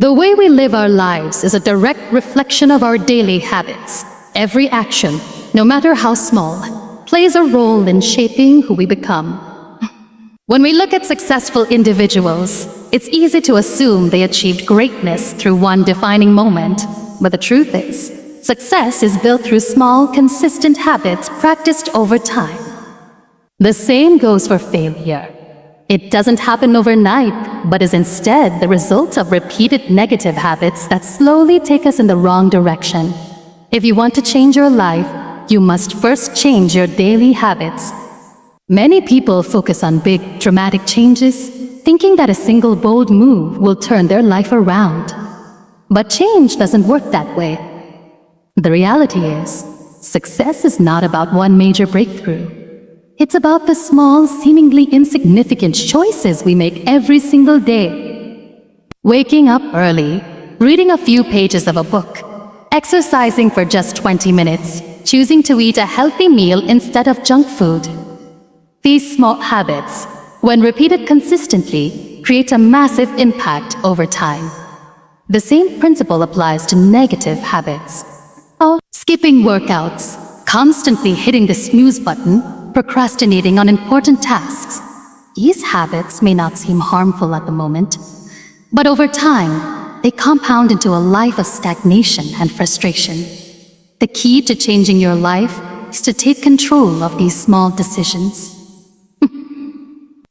The way we live our lives is a direct reflection of our daily habits. Every action, no matter how small, plays a role in shaping who we become. When we look at successful individuals, it's easy to assume they achieved greatness through one defining moment. But the truth is, success is built through small, consistent habits practiced over time. The same goes for failure. It doesn't happen overnight, but is instead the result of repeated negative habits that slowly take us in the wrong direction. If you want to change your life, you must first change your daily habits. Many people focus on big, dramatic changes, thinking that a single bold move will turn their life around. But change doesn't work that way. The reality is, success is not about one major breakthrough. It's about the small, seemingly insignificant choices we make every single day. Waking up early, reading a few pages of a book, exercising for just 20 minutes, choosing to eat a healthy meal instead of junk food. These small habits, when repeated consistently, create a massive impact over time. The same principle applies to negative habits. Skipping workouts, constantly hitting the snooze button, procrastinating on important tasks. These habits may not seem harmful at the moment, but over time, they compound into a life of stagnation and frustration. The key to changing your life is to take control of these small decisions.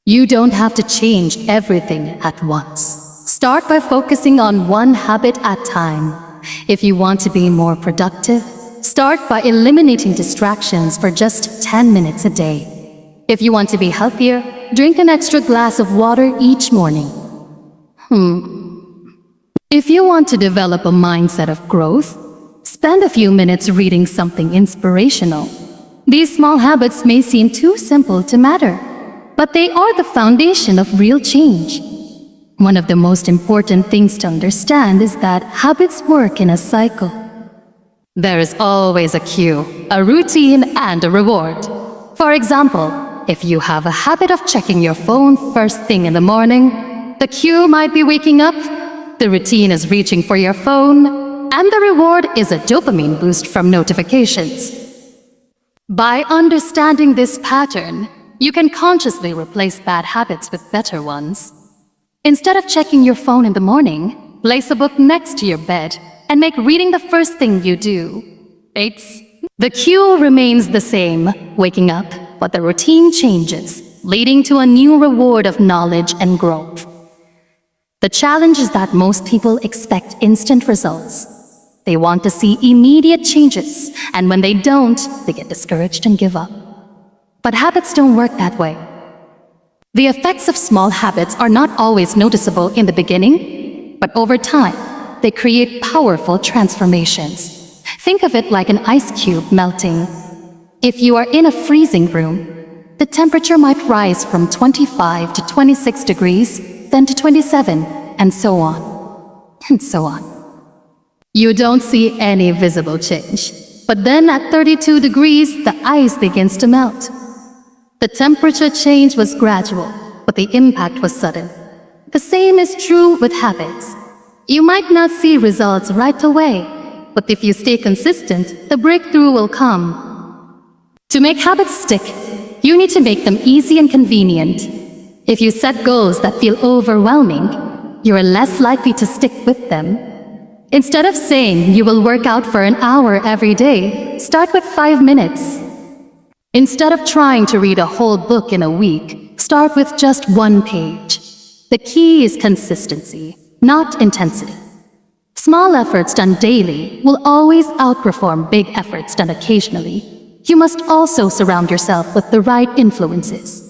You don't have to change everything at once. Start by focusing on one habit at a time. If you want to be more productive, start by eliminating distractions for just 10 minutes a day. If you want to be healthier, drink an extra glass of water each morning. If you want to develop a mindset of growth, spend a few minutes reading something inspirational. These small habits may seem too simple to matter, but they are the foundation of real change. One of the most important things to understand is that habits work in a cycle. There is always a cue, a routine, and a reward. For example, if you have a habit of checking your phone first thing in the morning, the cue might be waking up, the routine is reaching for your phone, and the reward is a dopamine boost from notifications. By understanding this pattern, you can consciously replace bad habits with better ones. Instead of checking your phone in the morning, place a book next to your bed and make reading the first thing you do. The cue remains the same, waking up, but the routine changes, leading to a new reward of knowledge and growth. The challenge is that most people expect instant results. They want to see immediate changes, and when they don't, they get discouraged and give up. But habits don't work that way. The effects of small habits are not always noticeable in the beginning, but over time, they create powerful transformations. Think of it like an ice cube melting. If you are in a freezing room, the temperature might rise from 25 to 26 degrees, then to 27, and so on, and so on. You don't see any visible change. But then at 32 degrees, the ice begins to melt. The temperature change was gradual, but the impact was sudden. The same is true with habits. You might not see results right away, but if you stay consistent, the breakthrough will come. To make habits stick, you need to make them easy and convenient. If you set goals that feel overwhelming, you are less likely to stick with them. Instead of saying you will work out for an hour every day, start with 5 minutes. Instead of trying to read a whole book in a week, start with just 1 page. The key is consistency, not intensity. Small efforts done daily will always outperform big efforts done occasionally. You must also surround yourself with the right influences.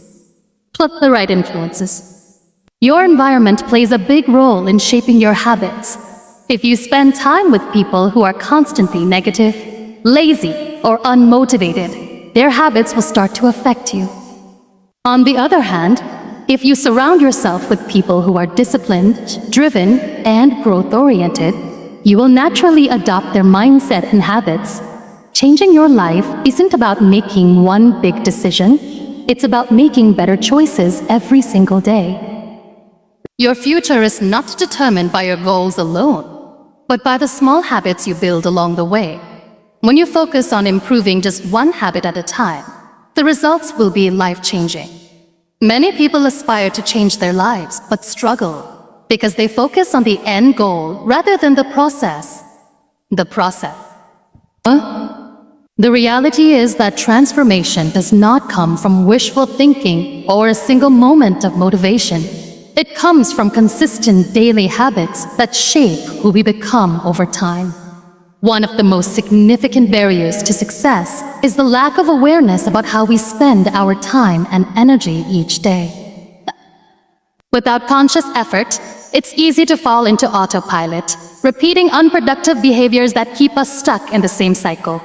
Your environment plays a big role in shaping your habits. If you spend time with people who are constantly negative, lazy, or unmotivated, their habits will start to affect you. On the other hand, if you surround yourself with people who are disciplined, driven, and growth-oriented, you will naturally adopt their mindset and habits. Changing your life isn't about making one big decision. It's about making better choices every single day. Your future is not determined by your goals alone, but by the small habits you build along the way. When you focus on improving just one habit at a time, the results will be life-changing. Many people aspire to change their lives, but struggle because they focus on the end goal rather than the process. The process. The reality is that transformation does not come from wishful thinking or a single moment of motivation. It comes from consistent daily habits that shape who we become over time. One of the most significant barriers to success is the lack of awareness about how we spend our time and energy each day. Without conscious effort, it's easy to fall into autopilot, repeating unproductive behaviors that keep us stuck in the same cycle.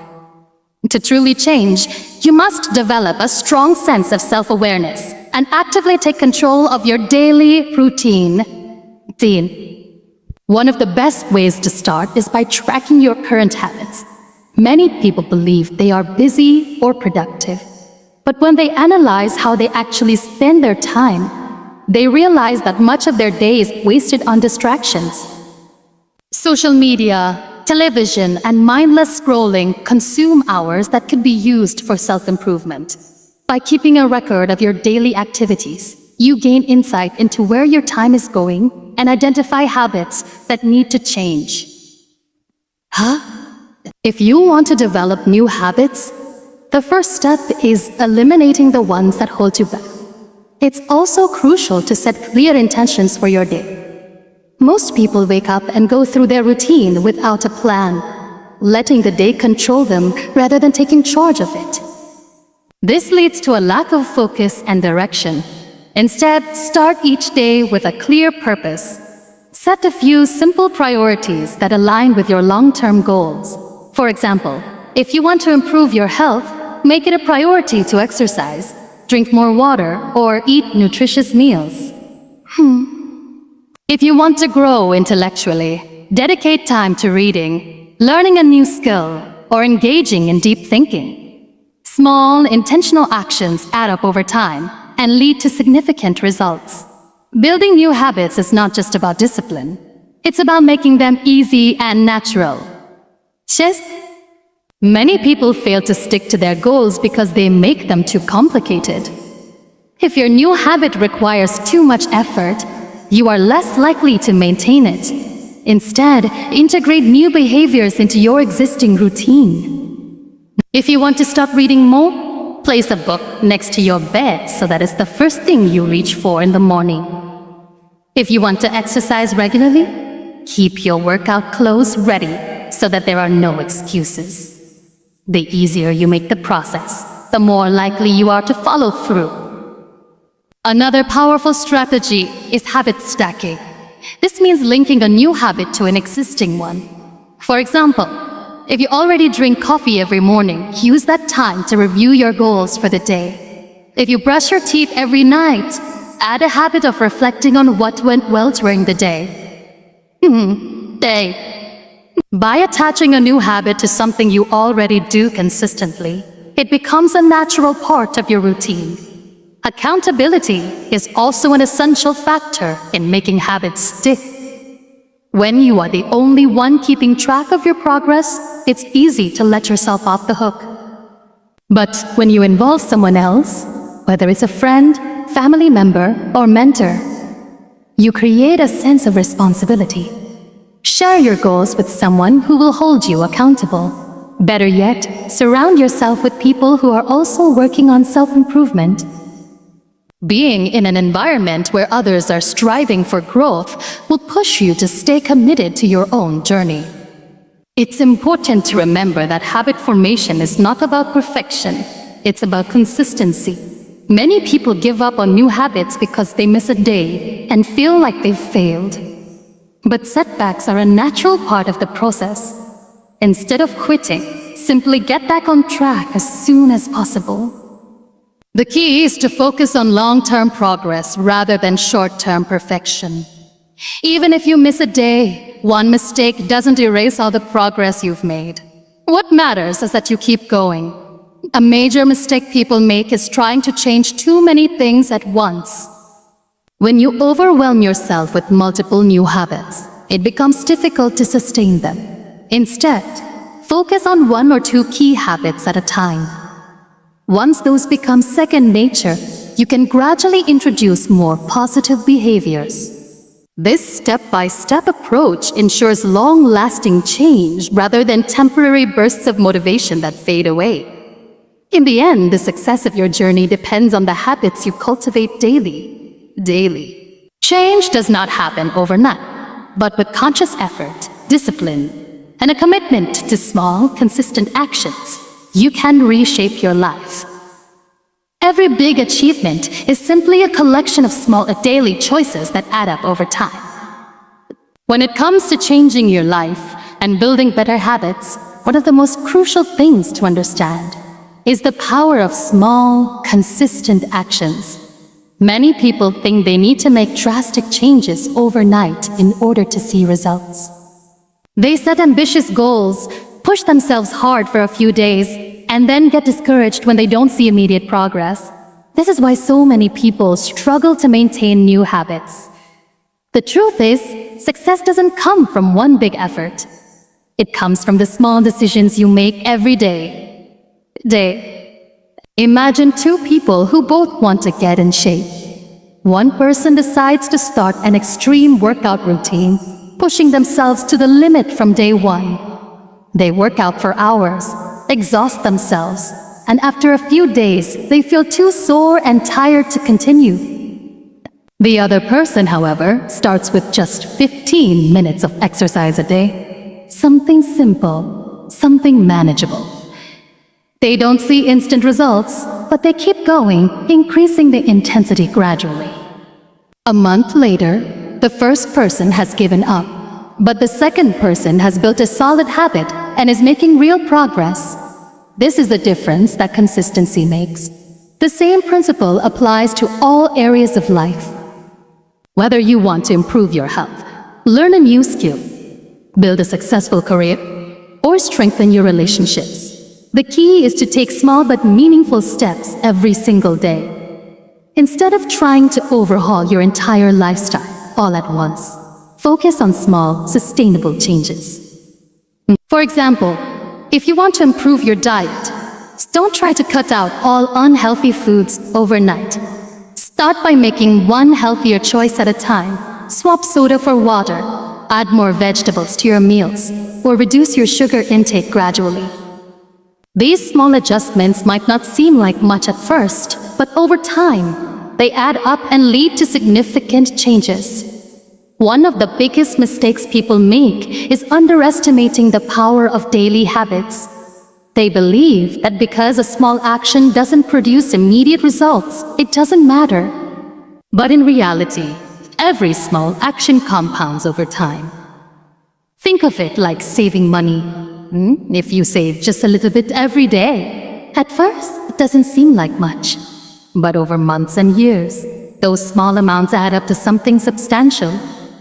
To truly change, you must develop a strong sense of self-awareness and actively take control of your daily routine. One of the best ways to start is by tracking your current habits. Many people believe they are busy or productive, but when they analyze how they actually spend their time, they realize that much of their day is wasted on distractions. Social media, television, and mindless scrolling consume hours that could be used for self-improvement. By keeping a record of your daily activities, you gain insight into where your time is going and identify habits that need to change. If you want to develop new habits, the first step is eliminating the ones that hold you back. It's also crucial to set clear intentions for your day. Most people wake up and go through their routine without a plan, letting the day control them rather than taking charge of it. This leads to a lack of focus and direction. Instead, start each day with a clear purpose. Set a few simple priorities that align with your long-term goals. For example, if you want to improve your health, make it a priority to exercise, drink more water, or eat nutritious meals. If you want to grow intellectually, dedicate time to reading, learning a new skill, or engaging in deep thinking. Small, intentional actions add up over time and lead to significant results. Building new habits is not just about discipline. It's about making them easy and natural. Many people fail to stick to their goals because they make them too complicated. If your new habit requires too much effort, you are less likely to maintain it. Instead, integrate new behaviors into your existing routine. If you want to stop reading more, place a book next to your bed so that it's the first thing you reach for in the morning. If you want to exercise regularly, keep your workout clothes ready so that there are no excuses. The easier you make the process, the more likely you are to follow through. Another powerful strategy is habit stacking. This means linking a new habit to an existing one. For example, if you already drink coffee every morning, use that time to review your goals for the day. If you brush your teeth every night, add a habit of reflecting on what went well during the day. By attaching a new habit to something you already do consistently, it becomes a natural part of your routine. Accountability is also an essential factor in making habits stick. When you are the only one keeping track of your progress, it's easy to let yourself off the hook. But when you involve someone else, whether it's a friend, family member, or mentor, you create a sense of responsibility. Share your goals with someone who will hold you accountable. Better yet, surround yourself with people who are also working on self-improvement. Being in an environment where others are striving for growth will push you to stay committed to your own journey. It's important to remember that habit formation is not about perfection, it's about consistency. Many people give up on new habits because they miss a day and feel like they've failed. But setbacks are a natural part of the process. Instead of quitting, simply get back on track as soon as possible. The key is to focus on long-term progress rather than short-term perfection. Even if you miss a day, one mistake doesn't erase all the progress you've made. What matters is that you keep going. A major mistake people make is trying to change too many things at once. When you overwhelm yourself with multiple new habits, it becomes difficult to sustain them. Instead, focus on one or two key habits at a time. Once those become second nature, you can gradually introduce more positive behaviors. This step-by-step approach ensures long-lasting change rather than temporary bursts of motivation that fade away. In the end, the success of your journey depends on the habits you cultivate daily. Change does not happen overnight, but with conscious effort, discipline, and a commitment to small, consistent actions, you can reshape your life. Every big achievement is simply a collection of small daily choices that add up over time. When it comes to changing your life and building better habits, one of the most crucial things to understand is the power of small, consistent actions. Many people think they need to make drastic changes overnight in order to see results. They set ambitious goals, push themselves hard for a few days, and then get discouraged when they don't see immediate progress. This is why so many people struggle to maintain new habits. The truth is, success doesn't come from one big effort. It comes from the small decisions you make every day. Imagine two people who both want to get in shape. One person decides to start an extreme workout routine, pushing themselves to the limit from day one. They work out for hours, exhaust themselves, and after a few days, they feel too sore and tired to continue. The other person, however, starts with just 15 minutes of exercise a day. Something simple, something manageable. They don't see instant results, but they keep going, increasing the intensity gradually. A month later, the first person has given up, but the second person has built a solid habit and is making real progress. This is the difference that consistency makes. The same principle applies to all areas of life. Whether you want to improve your health, learn a new skill, build a successful career, or strengthen your relationships, the key is to take small but meaningful steps every single day. Instead of trying to overhaul your entire lifestyle all at once, focus on small, sustainable changes. For example, if you want to improve your diet, don't try to cut out all unhealthy foods overnight. Start by making one healthier choice at a time. Swap soda for water, add more vegetables to your meals, or reduce your sugar intake gradually. These small adjustments might not seem like much at first, but over time, they add up and lead to significant changes. One of the biggest mistakes people make is underestimating the power of daily habits. They believe that because a small action doesn't produce immediate results, it doesn't matter. But in reality, every small action compounds over time. Think of it like saving money. If you save just a little bit every day, at first it doesn't seem like much. But over months and years, those small amounts add up to something substantial.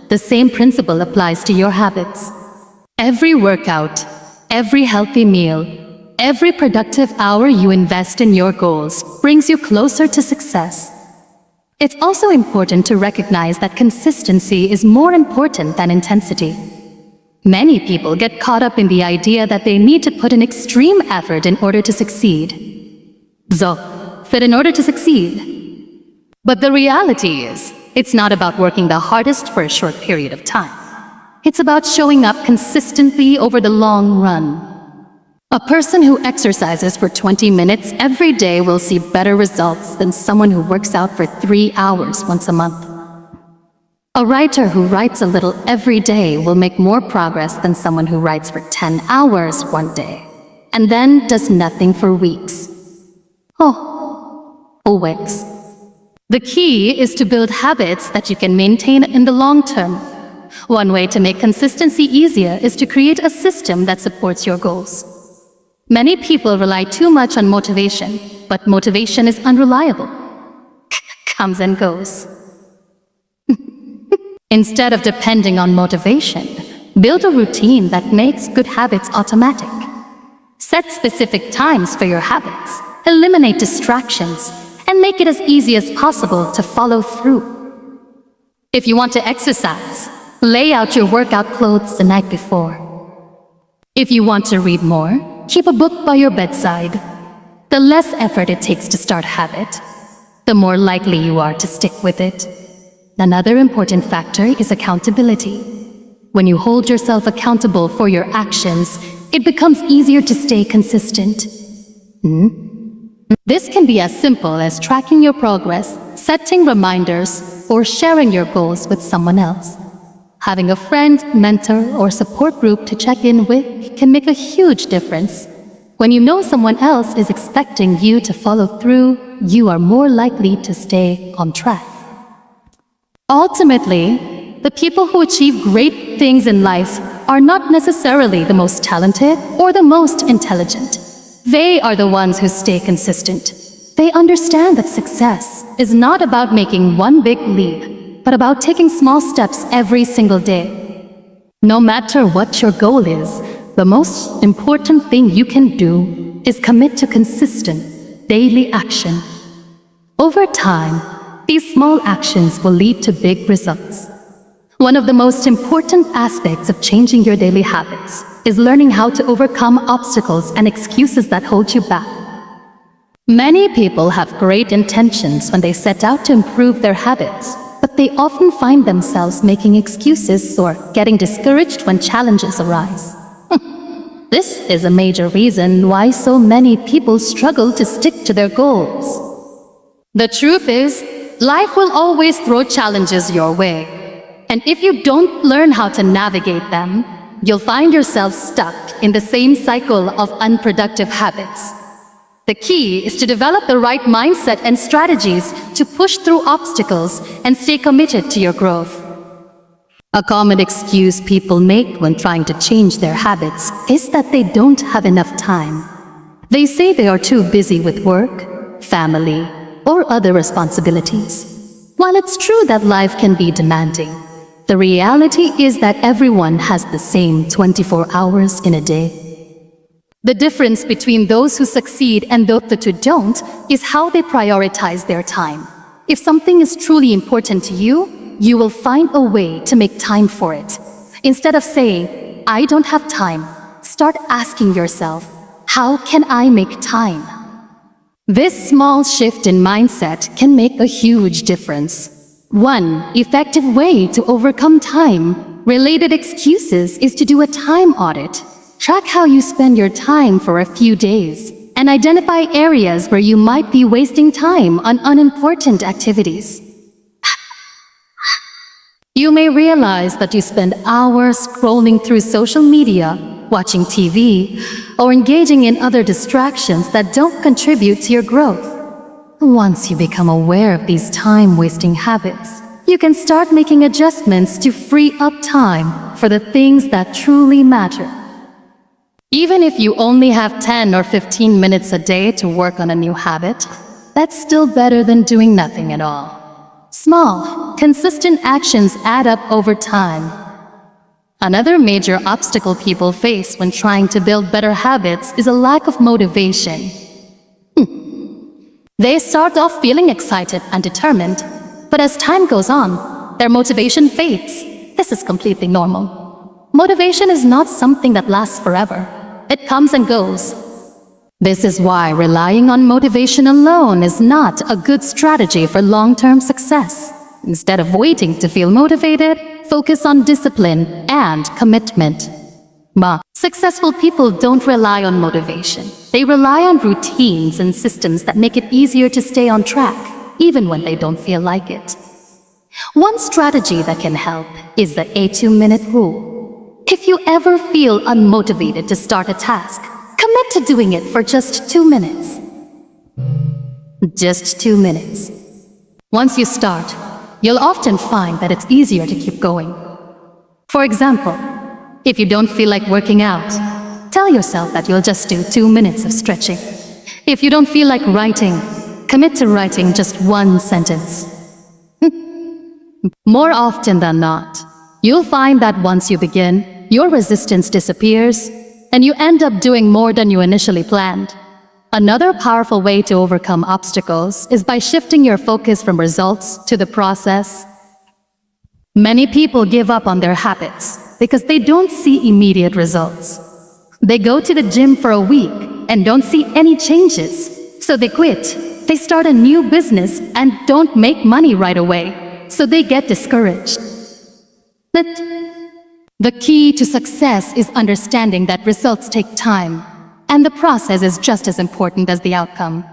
The same principle applies to your habits. Every workout, every healthy meal, every productive hour you invest in your goals brings you closer to success. It's also important to recognize that consistency is more important than intensity. Many people get caught up in the idea that they need to put in extreme effort in order to succeed. In order to succeed. But the reality is, it's not about working the hardest for a short period of time. It's about showing up consistently over the long run. A person who exercises for 20 minutes every day will see better results than someone who works out for 3 hours once a month. A writer who writes a little every day will make more progress than someone who writes for 10 hours one day, and then does nothing for weeks. Weeks. The key is to build habits that you can maintain in the long term. One way to make consistency easier is to create a system that supports your goals. Many people rely too much on motivation, but motivation is unreliable. Comes and goes. Instead of depending on motivation, build a routine that makes good habits automatic. Set specific times for your habits, eliminate distractions, and make it as easy as possible to follow through. If you want to exercise, lay out your workout clothes the night before. If you want to read more, keep a book by your bedside. The less effort it takes to start a habit, the more likely you are to stick with it. Another important factor is accountability. When you hold yourself accountable for your actions, it becomes easier to stay consistent. This can be as simple as tracking your progress, setting reminders, or sharing your goals with someone else. Having a friend, mentor, or support group to check in with can make a huge difference. When you know someone else is expecting you to follow through, you are more likely to stay on track. Ultimately, the people who achieve great things in life are not necessarily the most talented or the most intelligent. They are the ones who stay consistent. They understand that success is not about making one big leap, but about taking small steps every single day. No matter what your goal is, the most important thing you can do is commit to consistent, daily action. Over time, these small actions will lead to big results. One of the most important aspects of changing your daily habits is learning how to overcome obstacles and excuses that hold you back. Many people have great intentions when they set out to improve their habits, but they often find themselves making excuses or getting discouraged when challenges arise. This is a major reason why so many people struggle to stick to their goals. The truth is, life will always throw challenges your way. And if you don't learn how to navigate them, you'll find yourself stuck in the same cycle of unproductive habits. The key is to develop the right mindset and strategies to push through obstacles and stay committed to your growth. A common excuse people make when trying to change their habits is that they don't have enough time. They say they are too busy with work, family, or other responsibilities. While it's true that life can be demanding, the reality is that everyone has the same 24 hours in a day. The difference between those who succeed and those who don't is how they prioritize their time. If something is truly important to you, you will find a way to make time for it. Instead of saying, "I don't have time," start asking yourself, "How can I make time?" This small shift in mindset can make a huge difference. One effective way to overcome time-related excuses is to do a time audit. Track how you spend your time for a few days and identify areas where you might be wasting time on unimportant activities. You may realize that you spend hours scrolling through social media, watching TV, or engaging in other distractions that don't contribute to your growth. Once you become aware of these time-wasting habits, you can start making adjustments to free up time for the things that truly matter. Even if you only have 10 or 15 minutes a day to work on a new habit, that's still better than doing nothing at all. Small, consistent actions add up over time. Another major obstacle people face when trying to build better habits is a lack of motivation. They start off feeling excited and determined, but as time goes on, their motivation fades. This is completely normal. Motivation is not something that lasts forever. It comes and goes. This is why relying on motivation alone is not a good strategy for long-term success. Instead of waiting to feel motivated, focus on discipline and commitment. Successful people don't rely on motivation. They rely on routines and systems that make it easier to stay on track, even when they don't feel like it. One strategy that can help is the 2-minute rule. If you ever feel unmotivated to start a task, commit to doing it for just 2 minutes. Just 2 minutes. Once you start, you'll often find that it's easier to keep going. For example, if you don't feel like working out, tell yourself that you'll just do 2 minutes of stretching. If you don't feel like writing, commit to writing just 1 sentence. More often than not, you'll find that once you begin, your resistance disappears, and you end up doing more than you initially planned. Another powerful way to overcome obstacles is by shifting your focus from results to the process. Many people give up on their habits because they don't see immediate results. They go to the gym for a week and don't see any changes, so they quit. They start a new business and don't make money right away, so they get discouraged. But the key to success is understanding that results take time, and the process is just as important as the outcome.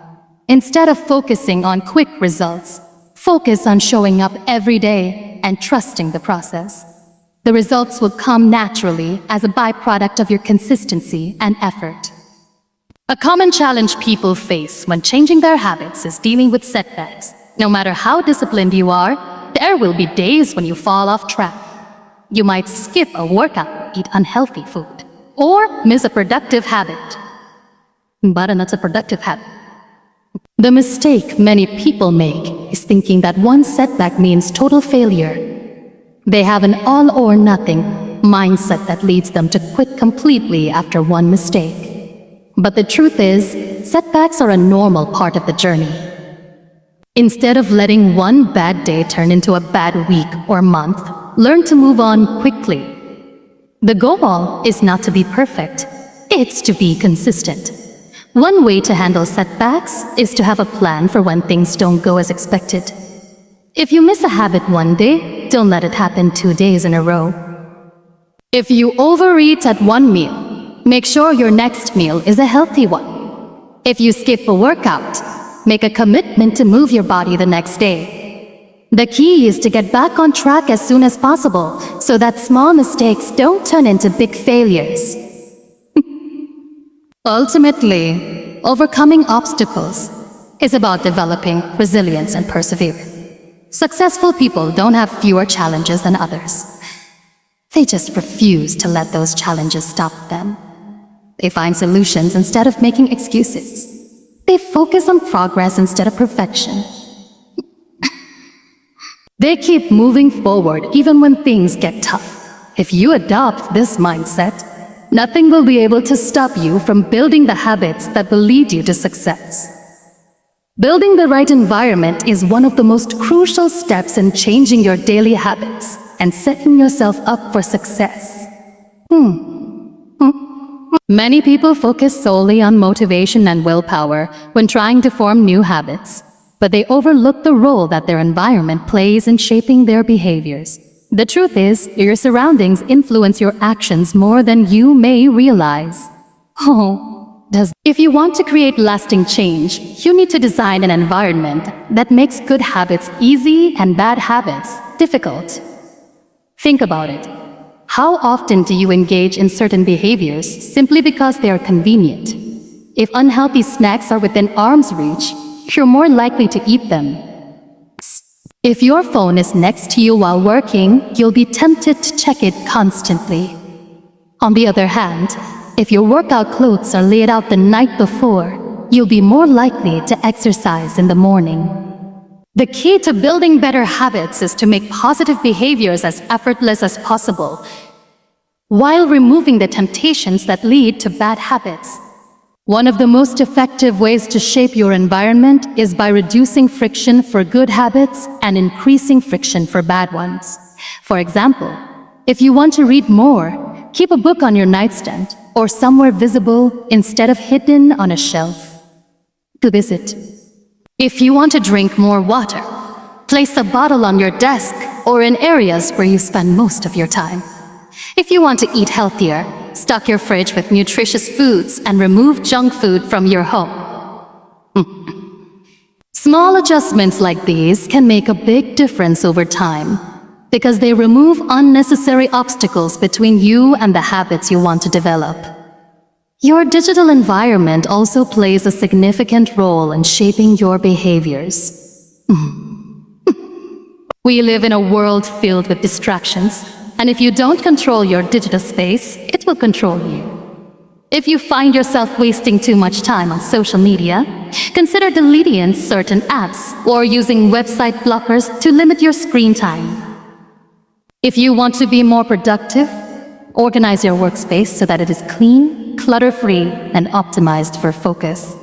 Instead of focusing on quick results, focus on showing up every day and trusting the process. The results will come naturally as a byproduct of your consistency and effort. A common challenge people face when changing their habits is dealing with setbacks. No matter how disciplined you are, there will be days when you fall off track. You might skip a workout, eat unhealthy food, or miss a productive habit. But that's a productive habit. The mistake many people make is thinking that one setback means total failure. They have an all-or-nothing mindset that leads them to quit completely after one mistake. But the truth is, setbacks are a normal part of the journey. Instead of letting one bad day turn into a bad week or month, learn to move on quickly. The goal is not to be perfect, it's to be consistent. One way to handle setbacks is to have a plan for when things don't go as expected. If you miss a habit one day, don't let it happen 2 days in a row. If you overeat at one meal, make sure your next meal is a healthy one. If you skip a workout, make a commitment to move your body the next day. The key is to get back on track as soon as possible so that small mistakes don't turn into big failures. Ultimately, overcoming obstacles is about developing resilience and perseverance. Successful people don't have fewer challenges than others. They just refuse to let those challenges stop them. They find solutions instead of making excuses. They focus on progress instead of perfection. They keep moving forward even when things get tough. If you adopt this mindset, nothing will be able to stop you from building the habits that will lead you to success. Building the right environment is one of the most crucial steps in changing your daily habits and setting yourself up for success. Many people focus solely on motivation and willpower when trying to form new habits, but they overlook the role that their environment plays in shaping their behaviors. The truth is, your surroundings influence your actions more than you may realize. If you want to create lasting change, you need to design an environment that makes good habits easy and bad habits difficult. Think about it. How often do you engage in certain behaviors simply because they are convenient? If unhealthy snacks are within arm's reach, you're more likely to eat them. If your phone is next to you while working, you'll be tempted to check it constantly. On the other hand, if your workout clothes are laid out the night before, you'll be more likely to exercise in the morning. The key to building better habits is to make positive behaviors as effortless as possible, while removing the temptations that lead to bad habits. One of the most effective ways to shape your environment is by reducing friction for good habits and increasing friction for bad ones. For example, if you want to read more, keep a book on your nightstand or somewhere visible instead of hidden on a shelf. To visit. If you want to drink more water, place a bottle on your desk or in areas where you spend most of your time. If you want to eat healthier, stock your fridge with nutritious foods and remove junk food from your home. Small adjustments like these can make a big difference over time because they remove unnecessary obstacles between you and the habits you want to develop. Your digital environment also plays a significant role in shaping your behaviors. We live in a world filled with distractions, and if you don't control your digital space, it will control you. If you find yourself wasting too much time on social media, consider deleting certain apps or using website blockers to limit your screen time. If you want to be more productive, organize your workspace so that it is clean, clutter-free, and optimized for focus.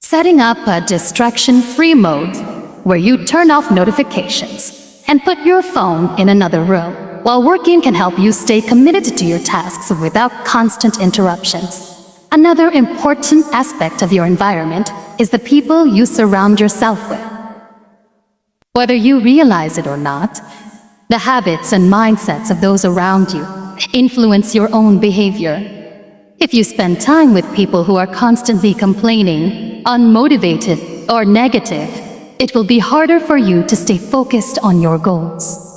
Setting up a distraction-free mode where you turn off notifications, and put your phone in another room. While working can help you stay committed to your tasks without constant interruptions. Another important aspect of your environment is the people you surround yourself with. Whether you realize it or not, the habits and mindsets of those around you influence your own behavior. If you spend time with people who are constantly complaining, unmotivated, or negative, it will be harder for you to stay focused on your goals.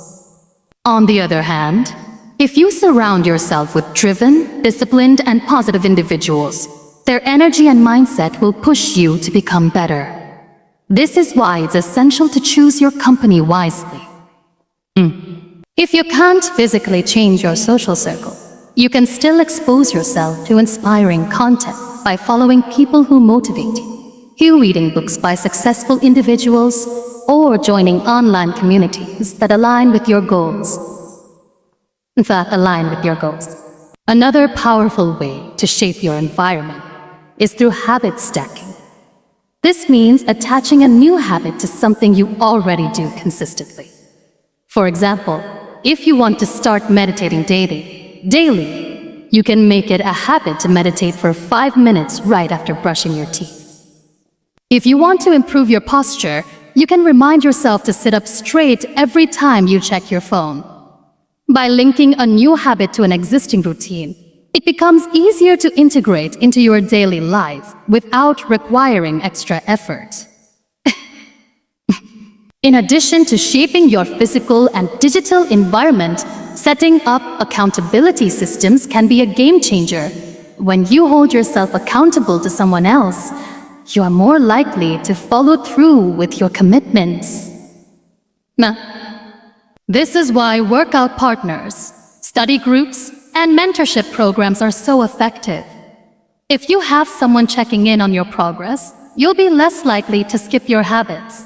On the other hand, if you surround yourself with driven, disciplined, and positive individuals, their energy and mindset will push you to become better. This is why it's essential to choose your company wisely. If you can't physically change your social circle, you can still expose yourself to inspiring content by following people who motivate you, reading books by successful individuals, or joining online communities that align with your goals. Another powerful way to shape your environment is through habit stacking. This means attaching a new habit to something you already do consistently. For example, if you want to start meditating daily, you can make it a habit to meditate for 5 minutes right after brushing your teeth. If you want to improve your posture, you can remind yourself to sit up straight every time you check your phone. By linking a new habit to an existing routine, it becomes easier to integrate into your daily life without requiring extra effort. In addition to shaping your physical and digital environment, setting up accountability systems can be a game changer. When you hold yourself accountable to someone else, you are more likely to follow through with your commitments. This is why workout partners, study groups, and mentorship programs are so effective. If you have someone checking in on your progress, you'll be less likely to skip your habits.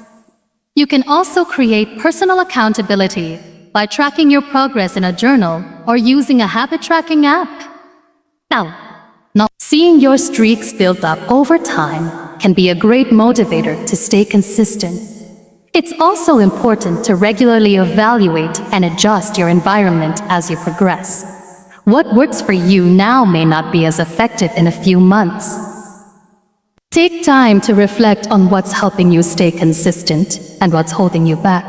You can also create personal accountability by tracking your progress in a journal or using a habit tracking app. Now, seeing your streaks build up over time can be a great motivator to stay consistent. It's also important to regularly evaluate and adjust your environment as you progress. What works for you now may not be as effective in a few months. Take time to reflect on what's helping you stay consistent and what's holding you back.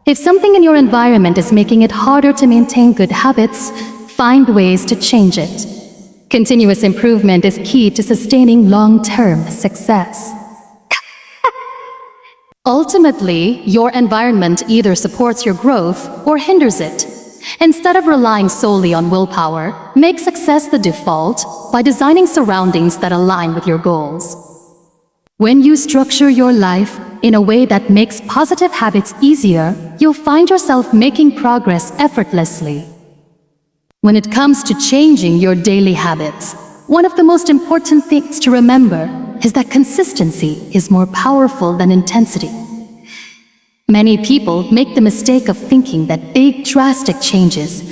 If something in your environment is making it harder to maintain good habits, find ways to change it. Continuous improvement is key to sustaining long-term success. Ultimately, your environment either supports your growth or hinders it. Instead of relying solely on willpower, make success the default by designing surroundings that align with your goals. When you structure your life in a way that makes positive habits easier, you'll find yourself making progress effortlessly. When it comes to changing your daily habits, one of the most important things to remember is that consistency is more powerful than intensity. Many people make the mistake of thinking that big, drastic changes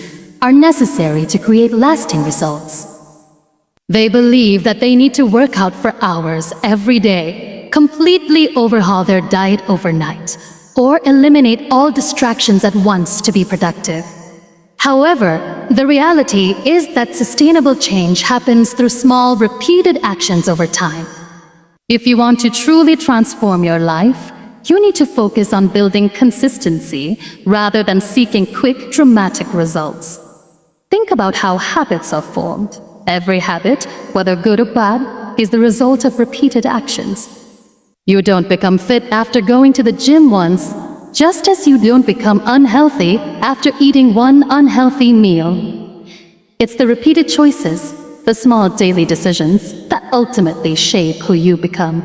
are necessary to create lasting results. They believe that they need to work out for hours every day, completely overhaul their diet overnight, or eliminate all distractions at once to be productive. However, the reality is that sustainable change happens through small, repeated actions over time. If you want to truly transform your life, you need to focus on building consistency rather than seeking quick, dramatic results. Think about how habits are formed. Every habit, whether good or bad, is the result of repeated actions. You don't become fit after going to the gym once, just as you don't become unhealthy after eating one unhealthy meal. It's the repeated choices, the small daily decisions, that ultimately shape who you become.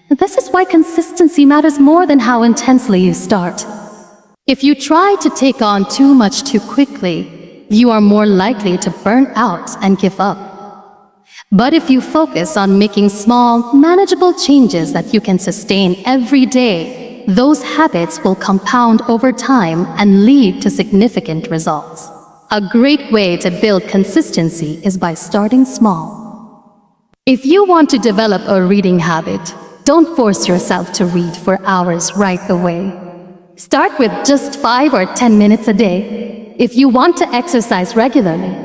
This is why consistency matters more than how intensely you start. If you try to take on too much too quickly, you are more likely to burn out and give up. But if you focus on making small, manageable changes that you can sustain every day, those habits will compound over time and lead to significant results. A great way to build consistency is by starting small. If you want to develop a reading habit, don't force yourself to read for hours right away. Start with just 5 or 10 minutes a day. If you want to exercise regularly,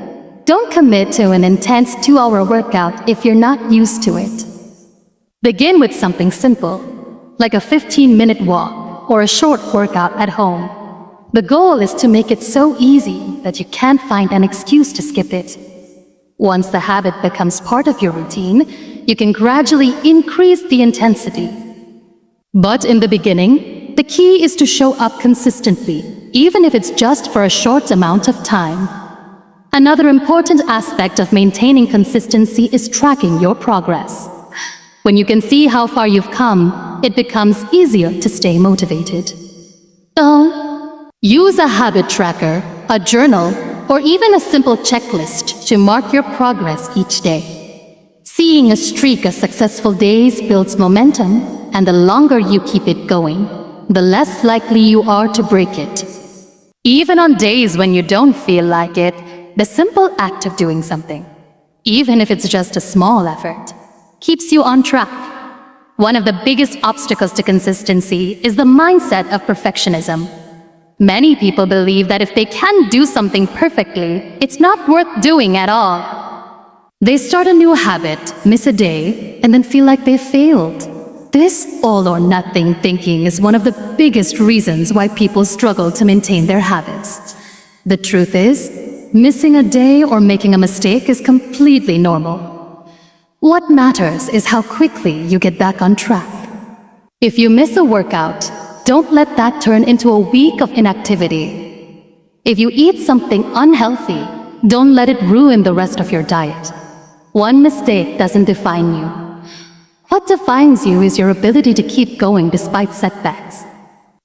don't commit to an intense 2-hour workout if you're not used to it. Begin with something simple, like a 15-minute walk or a short workout at home. The goal is to make it so easy that you can't find an excuse to skip it. Once the habit becomes part of your routine, you can gradually increase the intensity. But in the beginning, the key is to show up consistently, even if it's just for a short amount of time. Another important aspect of maintaining consistency is tracking your progress. When you can see how far you've come, it becomes easier to stay motivated. Use a habit tracker, a journal, or even a simple checklist to mark your progress each day. Seeing a streak of successful days builds momentum, and the longer you keep it going, the less likely you are to break it. Even on days when you don't feel like it, the simple act of doing something, even if it's just a small effort, keeps you on track. One of the biggest obstacles to consistency is the mindset of perfectionism. Many people believe that if they can't do something perfectly, it's not worth doing at all. They start a new habit, miss a day, and then feel like they failed. This all-or-nothing thinking is one of the biggest reasons why people struggle to maintain their habits. The truth is, missing a day or making a mistake is completely normal. What matters is how quickly you get back on track. If you miss a workout, don't let that turn into a week of inactivity. If you eat something unhealthy, don't let it ruin the rest of your diet. One mistake doesn't define you. What defines you is your ability to keep going despite setbacks.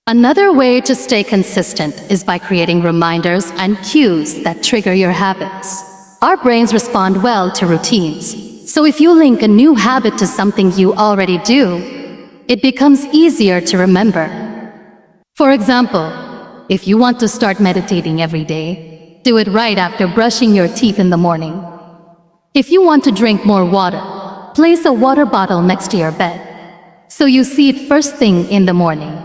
Another way to stay consistent is by creating reminders and cues that trigger your habits. Our brains respond well to routines. So if you link a new habit to something you already do, it becomes easier to remember. For example, if you want to start meditating every day, do it right after brushing your teeth in the morning. If you want to drink more water, place a water bottle next to your bed, so you see it first thing in the morning.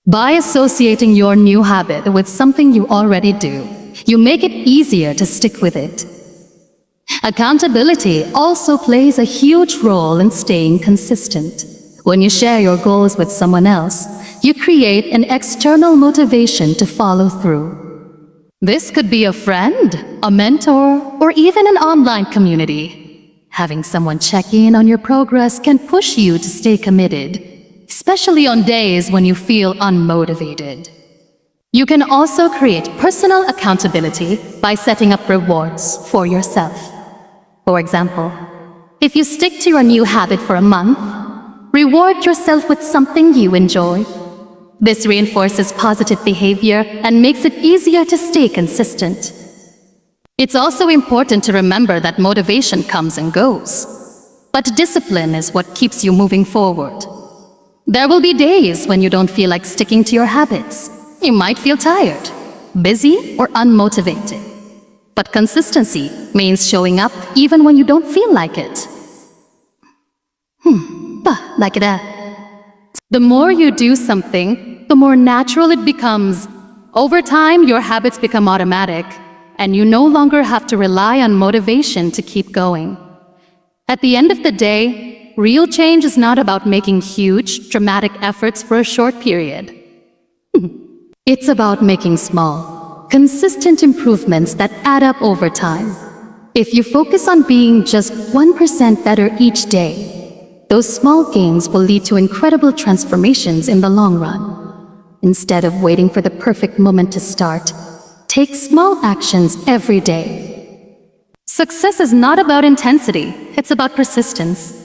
By associating your new habit with something you already do, you make it easier to stick with it. Accountability also plays a huge role in staying consistent. When you share your goals with someone else, you create an external motivation to follow through. This could be a friend, a mentor, or even an online community. Having someone check in on your progress can push you to stay committed, especially on days when you feel unmotivated. You can also create personal accountability by setting up rewards for yourself. For example, if you stick to your new habit for a month, reward yourself with something you enjoy. This reinforces positive behavior and makes it easier to stay consistent. It's also important to remember that motivation comes and goes, but discipline is what keeps you moving forward. There will be days when you don't feel like sticking to your habits. You might feel tired, busy, or unmotivated. But consistency means showing up even when you don't feel like it. Like that. The more you do something, the more natural it becomes. Over time, your habits become automatic, and you no longer have to rely on motivation to keep going. At the end of the day, real change is not about making huge, dramatic efforts for a short period. It's about making small, consistent improvements that add up over time. If you focus on being just 1% better each day, those small gains will lead to incredible transformations in the long run. Instead of waiting for the perfect moment to start, take small actions every day. Success is not about intensity, it's about persistence.